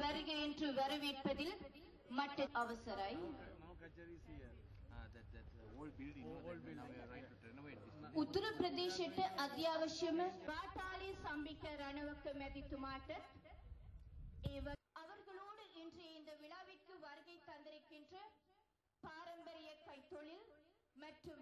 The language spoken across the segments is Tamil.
வருக என்று வரவேற்பதில் மற்ற அவசராய் උතුර ප්‍රදේශයට අධ්‍යවශ්‍යම පාතාලී සම්බික රණවක මැතිතුමාට அவர்களோடு இன்று இந்த விழாவிற்கு வருகை தந்திருக்கின்ற பாரம்பரிய கைத்தொழில் மற்றும்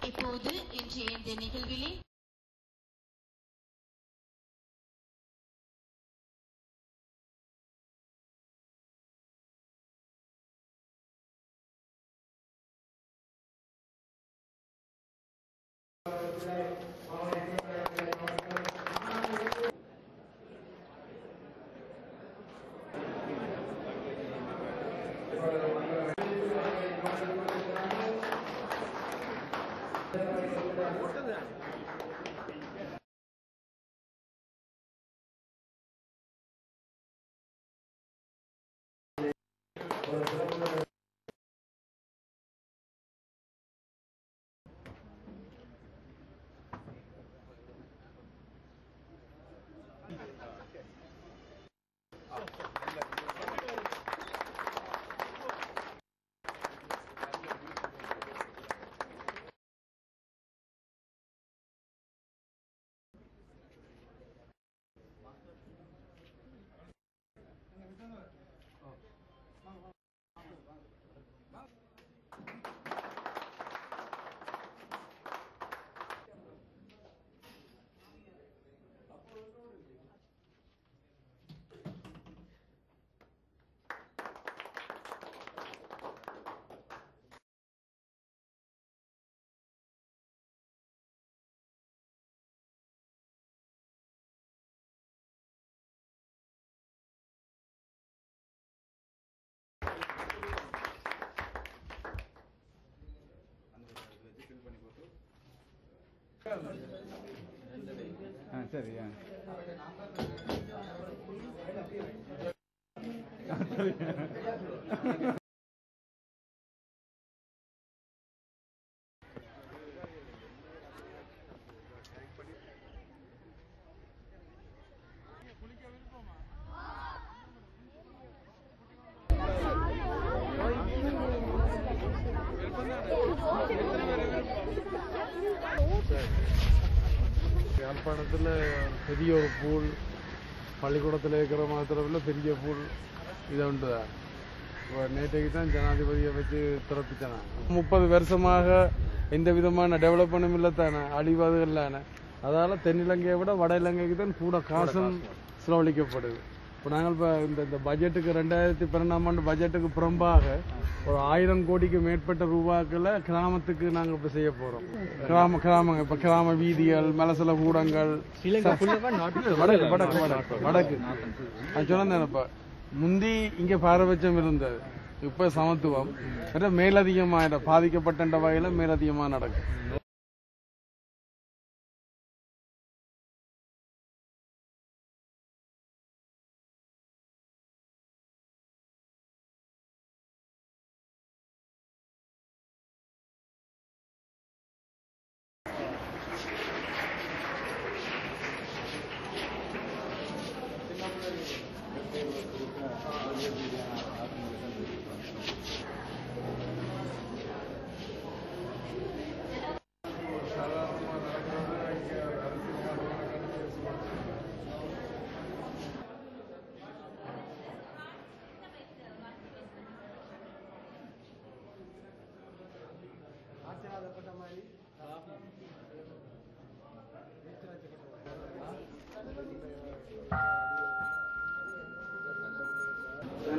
இப்போது இன்றைய இந்த நிகழ்விலே சரியா யாழ்ப்பாணத்தில் பெரிய ஒரு பூல் பள்ளிக்கூடத்தில் இருக்கிற மாத்திரத்தில் பெரிய பூல் இதை உண்டு தான். இப்போ நேற்றைக்கு தான் ஜனாதிபதியை வச்சு திறப்பிச்சானா. 30 வருஷமாக எந்த விதமான டெவலப்மெண்ட்டும் இல்லை தானே, அழிவாதுகள்லான. அதால் தென்னிலங்கையை விட வட இலங்கைக்கு தான் கூட காசும் செலவழிக்கப்படுது. இப்போ நாங்கள் இப்போ இந்த பட்ஜெட்டுக்கு 2012ஆம் ஆண்டு பட்ஜெட்டுக்கு புறம்பாக ஒரு 1000 கோடிக்கு மேற்பட்ட ரூபாக்களை கிராமத்துக்கு நாங்கள் இப்போ செய்ய போகிறோம். கிராமங்க இப்போ கிராம வீதிகள், மலசல கூடங்கள், வடக்கு நான் சொன்னேன். இப்போ முந்தி இங்கே பாரபட்சம் இருந்தது, இப்போ சமத்துவம் மேலதிகமாக பாதிக்கப்பட்ட வகையில் மேலதிகமாக நடக்கும்.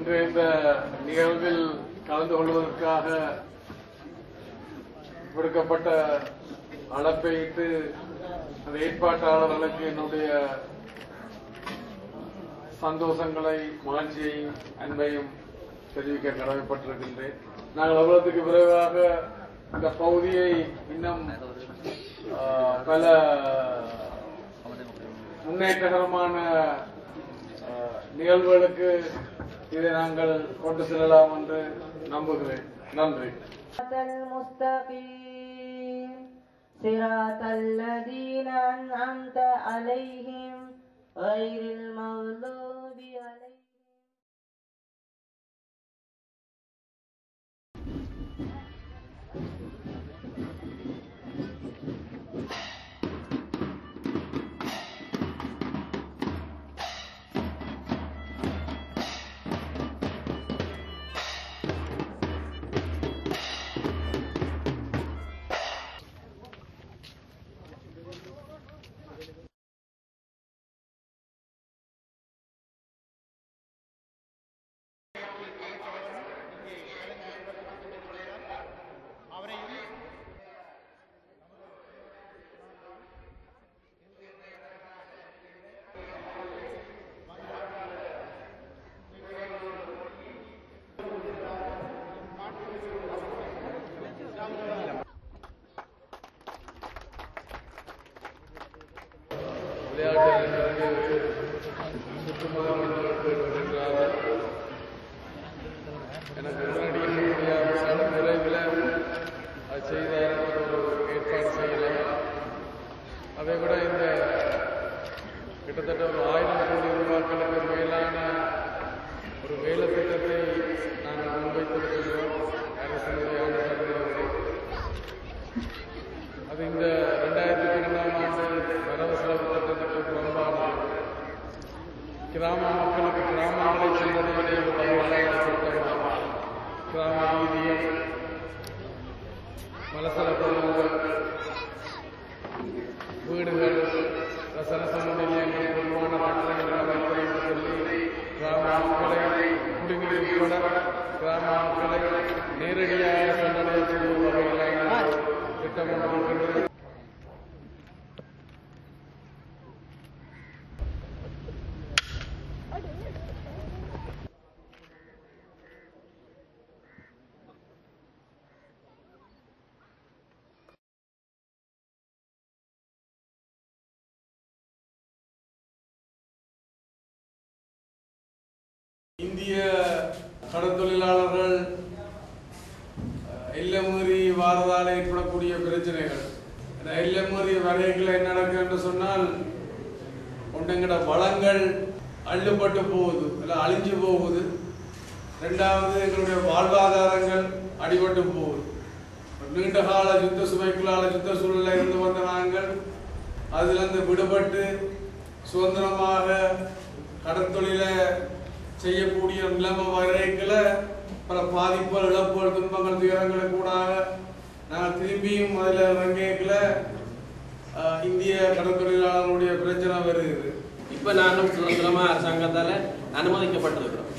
இன்று இந்த நிகழ்வில் கலந்து கொள்வதற்காக விடுக்கப்பட்ட அழைப்பையிட்டு அந்த ஏற்பாட்டாளர்களுக்கு என்னுடைய சந்தோஷங்களை, மகிழ்ச்சியையும், அன்பையும் தெரிவிக்க கடமைப்பட்டிருக்கின்றேன். நாங்கள் அவ்வளவுக்கு விரைவாக இந்த பகுதியை இன்னும் பல முன்னேற்றகரமான நிகழ்வுகளுக்கு இதை நாங்கள் கொண்டு செல்லலாம் என்று நம்புகிறேன். நன்றி. صراط الذين أنعمت عليهم غير المغضوب عليهم. எனக்கு உடனடியாக விரைவில் அது செய்த ஏற்பாடு செய்யலாம். அதை விட இந்த கிட்டத்தட்ட ஒரு 1000 கோடி ரூபாய்களுக்கு மேலான ஒரு வேலை திட்டத்தை நாங்கள் முன்வைத்திருக்கிறோம். அரசினுடைய அது இந்த 2012ஆம் ஆண்டு வரவு செலவு திட்டத்துக்கு புறம்பானது. கிராம மக்களுக்கு கிராமங்களை சென்றடைவதே திட்டமாக கிராம வீதியம், மலசல பொருள்கள், வீடுகள், சரசம நிலையங்கள், பொதுவான கட்டணங்கள் அமைப்பதை சொல்லி கிராம மக்களை குடிநீர் உட்பட கிராம மக்களை நேரடியாக சென்றடையக்கூடிய வகையிலான திட்டம் ஒன்று. இந்திய கடற்தொழிலாளர்கள் எல்லைமீறி வாரதால் ஏற்படக்கூடிய பிரச்சனைகள், எல்லைமீறி வரைகளை என்ன நடக்கும் என்று சொன்னால், ஒன்றுங்கட வளங்கள் அள்ளுப்பட்டு போகுது, இல்லை அழிஞ்சு போகுது. ரெண்டாவது, எங்களுடைய வாழ்வாதாரங்கள் அடிபட்டு போகுது. நீண்ட கால யுத்த சுமைக்குள்ளால யுத்த சூழலில் இருந்து வந்த நாங்கள் அதிலிருந்து விடுபட்டு சுதந்திரமாக கடற்தொழிலை செய்யக்கூடிய நிலைமை வரைகளை பல பாதிப்புகள், இழப்புகள், துன்பங்கள், துயரங்களுக்கு கூடாக நாங்கள் திரும்பியும் அதில் இறங்கியல இந்திய கடற்தொழிலாளர்களுடைய பிரச்சனை வருகிறது. இப்போ நாங்கள் சுதந்திரமாக அரசாங்கத்தால் அனுமதிக்கப்பட்டிருக்கிறோம்,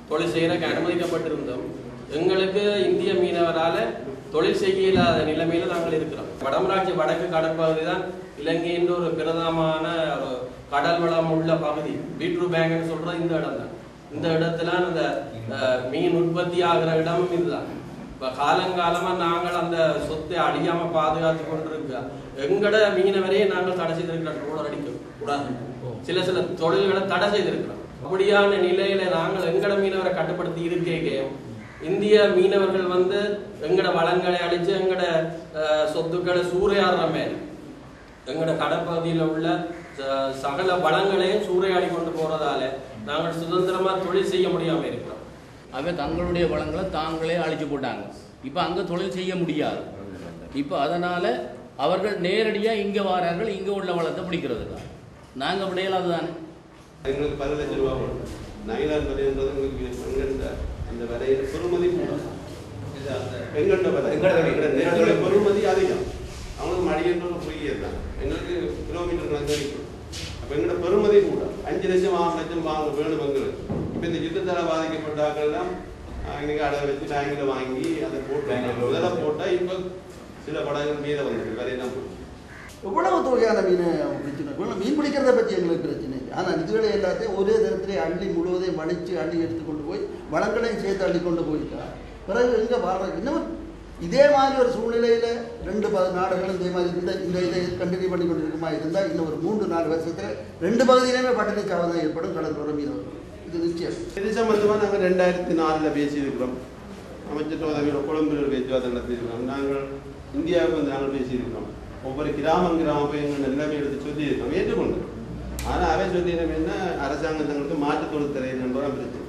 தொழில் செய்கிறக்கு அனுமதிக்கப்பட்டிருந்தோம். எங்களுக்கு இந்திய மீனவரால் தொழில் செய்ய இல்லாத நிலைமையில நாங்கள் இருக்கிறோம். வடமராட்சி வடக்கு கடற்பகுதி தான் இலங்கையின் ஒரு பிரதமான கடல் வளம் உள்ள பகுதி. பீட்ரூட் பேங்க்னு சொல்றது இந்த இடம் தான். இந்த இடத்துல அந்த மீன் உற்பத்தி ஆகிற இடமும் இதுதான். இப்போ காலங்காலமா நாங்கள் அந்த சொத்தை அழியாம பாதுகாத்து கொண்டிருக்க எங்கட மீனவரையே நாங்கள் தடை செய்திருக்கிறோம். ட்ரோலர் அடிக்க கூடாது, சில சில தொழில்களை தடை செய்திருக்கிறோம். அப்படியான நிலையில நாங்கள் எங்கட மீனவரை கட்டுப்படுத்தி இருக்கேன். இந்திய மீனவர்கள் வந்து எங்கட வளங்களை அழிச்சு எங்கட சொத்துக்களை சூறையாடுற மாதிரி எங்கட கடற்பகுதியில் உள்ள சகல வளங்களையும் சூறையாடி கொண்டு போறதால நாங்கள் சுதந்திரமா தொழில் செய்ய முடியாம இருக்கிறோம். அவை தங்களுடைய வளங்களை தாங்களே அழிச்சு போட்டாங்க. இப்போ அங்கே தொழில் செய்ய முடியாது. இப்போ அதனால் அவர்கள் நேரடியாக இங்கே வரார்கள், இங்கே உள்ள வளத்தை பிடிக்கிறது தான். நாங்கள் அப்படியே அதுதானே. எங்களுக்கு 10 லட்சம் ரூபா வரும். நைலான் விலைன்றது எங்களுக்கு அந்த விலையில் பொறுமதி கூட எங்களோட பொறுமதி அதிகம். அவங்களுக்கு மடியன்ற பொய்யது தான். எங்களுக்கு கிலோமீட்டர் கணக்கு. அப்போ எங்களோட பெருமதி கூட 5 லட்சம் 6 லட்சம் வாங்க வேணும் எங்களுக்கு. இப்போ இந்த யுத்தத்தால் பாதிக்கப்பட்டாக்கள்லாம் இன்னைக்கு அடை வச்சு பேங்கில் வாங்கி அதை போட்டு முதல்ல போட்டால் இப்போ சில படங்கள் மீத வந்துருக்கு வேலையெல்லாம் போட்டு எவ்வளவு தொகையான பிரச்சனை மீன் பிடிக்கிறத பற்றி எங்களுக்கு பிரச்சனை இல்லை. ஆனால் இதுகளை எல்லாத்தையும் ஒரே தரத்திலே அள்ளி முழுவதையும் வலிச்சு அள்ளி எடுத்துக்கொண்டு போய் வளங்களையும் சேர்த்து அள்ளி கொண்டு போயிட்டா பிறகு எங்கே வாழ்றாங்க? இன்னும் இதே மாதிரி ஒரு சூழ்நிலையில் 2 நாடுகளும் இதே மாதிரி இந்த இதை கண்டினியூ பண்ணி கொண்டிருக்குமா இருந்தால் இன்னும் ஒரு 3-4 வருஷத்தில் 2 பகுதியிலுமே பட்டினி சாவு தான் ஏற்படும் கடற்கரை மீனவர்கள். இது நிச்சயம். இது சம்பந்தமாக நாங்கள் 2004 பேசியிருக்கிறோம். அமைச்சர் உதவியோட கொழும்பில் பேச்சுவார்த்தை நடத்தியிருக்கிறோம். நாங்கள் இந்தியாவுக்கு வந்து நாங்கள் பேசியிருக்கிறோம். ஒவ்வொரு கிராமம் போய் எங்கள் நிலைமை எடுத்து சொல்லியிருக்கோம், ஏற்றுக்கொண்டு. ஆனால் அவை சொல்லியிருக்கோம் என்ன, அரசாங்கம் தங்களுக்கு மாற்றுத் தொழில் தரையில் என்பதான் பிரச்சனை.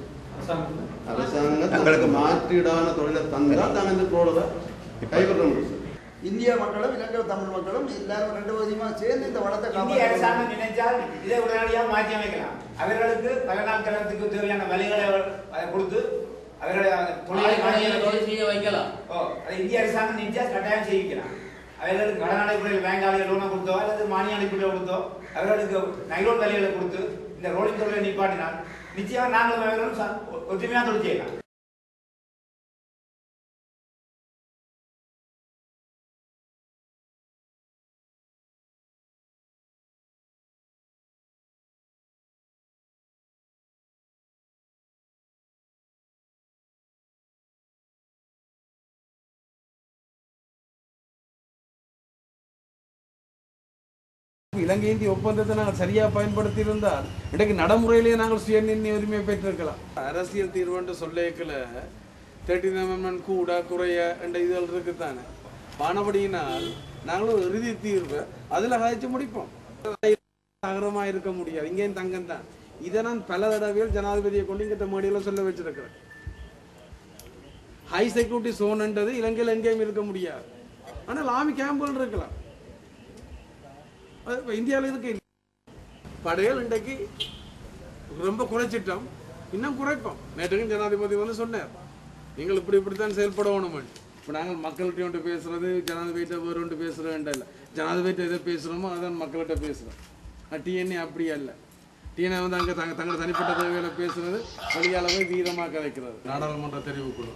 அரசாங்கம் தங்களுக்கு மாற்றீடான தொழிலை தந்தால் தாங்கள் இந்த தொழிலை கைவிட முடியும். இந்திய மக்களும் இலங்கை தமிழ் மக்களும் எல்லாரும் 2 பகுதியுமா சேர்ந்து இந்த வளத்தை இந்திய அரசாங்கம் நினைச்சால் இதை உடனடியாக மாற்றி அமைக்கலாம். அவர்களுக்கு பலநாட்களுக்கு தேவையான வழிகளை கொடுத்து அவர்களை தொழில் செய்ய வைக்கலாம். அதை இந்திய அரசாங்கம் நினைச்சா கட்டாயம் செய்விக்கலாம். அவர்களுக்கு கடன் அடிப்படையில் பேங்க் லோனை கொடுத்தோ அல்லது மானிய அடிப்படையில் கொடுத்தோ அவர்களுக்கு நைலோன் வேலைகளை கொடுத்து இந்த ரோலிங் தொழிலை நிப்பாட்டினால் நிச்சயமாக நாங்கள் அவர்களும் ஒற்றுமையாக தொழில் செய்யலாம். இலங்கை இந்திய ஒப்பந்தத்தை நாங்கள் சரியாக பயன்படுத்தி இருந்தால் இன்றைக்கு நடைமுறையிலேயே நாங்கள் சுயநிர்ணய உரிமையை பெற்றிருக்கலாம். அரசியல் தீர்வுன்னு சொல்லிக்கல 13 அமெண்ட்மெண்ட் கூட குறைய என்ற இதுகள் இருக்குத்தானே. பானபடியினால் நாங்களும் இறுதி தீர்வு அதில் கதைச்சு முடிப்போம். நகரமாக இருக்க முடியாது, இங்கேயும் தங்கம் தான். இதை நான் பல தடவைகள் ஜனாதிபதியை கொண்டு இங்கிட்ட மேடையில் சொல்ல வச்சிருக்கிறேன். ஹை செக்யூரிட்டி சோன்ன்றது இலங்கையில் எங்கேயும் இருக்க முடியாது. ஆனால் ஆமி கேம்புகள் இருக்கலாம். இந்தியாவில் இதுக்கு படைகள் இன்றைக்கு ரொம்ப குறைச்சிட்டோம், இன்னும் குறைப்போம். நேற்றுக்கும் ஜனாதிபதி வந்து சொன்னார், நீங்கள் இப்படித்தான் செயல்படணும். இப்போ நாங்கள் மக்கள்கிட்ட ஒன்று பேசுறது, ஜனாதிபதிட்ட வேறு ஒன்று பேசுகிறோம் இல்லை. ஜனாதிபதிட்ட எதை பேசுகிறோமோ அதான் மக்கள்கிட்ட பேசுகிறோம். டிஎன்ஏ அப்படியே இல்லை. டிஎன்ஏ வந்து அங்கே தங்கள் தனிப்பட்ட தேவைகளை பேசுறது, வெளியாளவே வீரமாக கதைக்கிறது. நாடாளுமன்ற தெரிவுக்குழு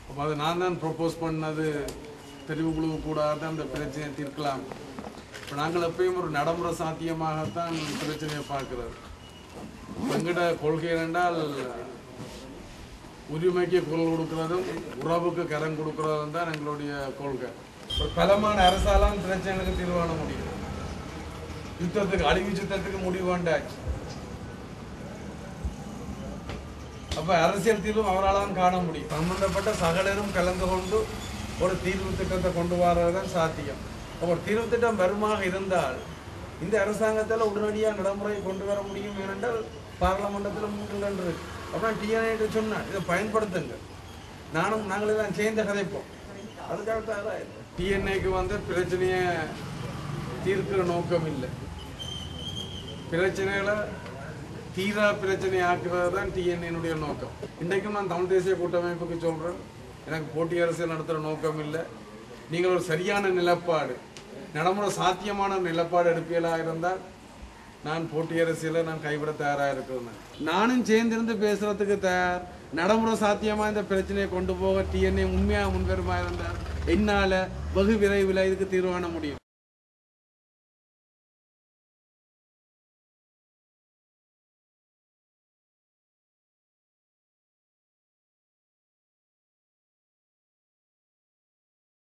அப்போ அது நான் தான் ப்ரொப்போஸ் பண்ணது. தெரிவுக்குழு கூட தான் அந்த பிரச்சனையை தீர்க்கலாம். இப்போ நாங்கள் எப்பயும் ஒரு நடைமுறை சாத்தியமாகத்தான் பிரச்சனையை பார்க்கிறது. எங்கிட்ட கொள்கை என்றால் உரிமைக்கு குரல் கொடுக்கறதும் உறவுக்கு கரம் கொடுக்கறதும் தான் எங்களுடைய கொள்கை. ஒரு பலமான அரசாலாம் பிரச்சனைகளுக்கு தீர்வு காண முடியும். யுத்தத்துக்கு அழிவு யுத்தத்துக்கு முடிவு வேண்டாச்சு. அப்போ அரசியல் தீர்வும் அவரால் தான் காண முடியும். சம்பந்தப்பட்ட சகலரும் கலந்து கொண்டு ஒரு தீர்வு திட்டத்தை கொண்டு வரதான் சாத்தியம். ஒரு தீர்வு திட்டம் வருமாக இருந்தால் இந்த அரசாங்கத்தில் உடனடியாக நடைமுறை கொண்டு வர முடியும். ஏனென்றால் பார்லமெண்டத்தில் 3 இருக்கு. அப்புறம் டிஎன்ஏ சொன்னால் இதை பயன்படுத்துங்க, நாங்கள் எல்லாம் சேர்ந்து கதைப்போம். அதுக்காக தான் டிஎன்ஏக்கு வந்து பிரச்சனையை தீர்க்கிற நோக்கம் இல்லை. பிரச்சனைகளை தீரா பிரச்சனை ஆக்குறது தான் டிஎன்ஏனுடைய நோக்கம். இன்றைக்கும் நான் தமிழ் தேசிய கூட்டமைப்புக்கு சொல்கிறேன், எனக்கு போட்டி அரசியல் நடத்துகிற நோக்கம் இல்லை. நீங்கள் ஒரு சரியான நிலப்பாடு, நடைமுறை சாத்தியமான நிலப்பாடு எடுப்பீர்களாக இருந்தால் நான் போட்டி அரசியலை நான் கைவிட தயாராக இருக்கிறேன். நானும் சேர்ந்திருந்து பேசுகிறதுக்கு தயார். நடைமுறை சாத்தியமாக இந்த பிரச்சனையை கொண்டு போக டிஎன்ஏ உண்மையாக முன்வருமா இருந்தால் என்னால் வெகு விரைவில் இதுக்கு தீர்வு காண முடியும்.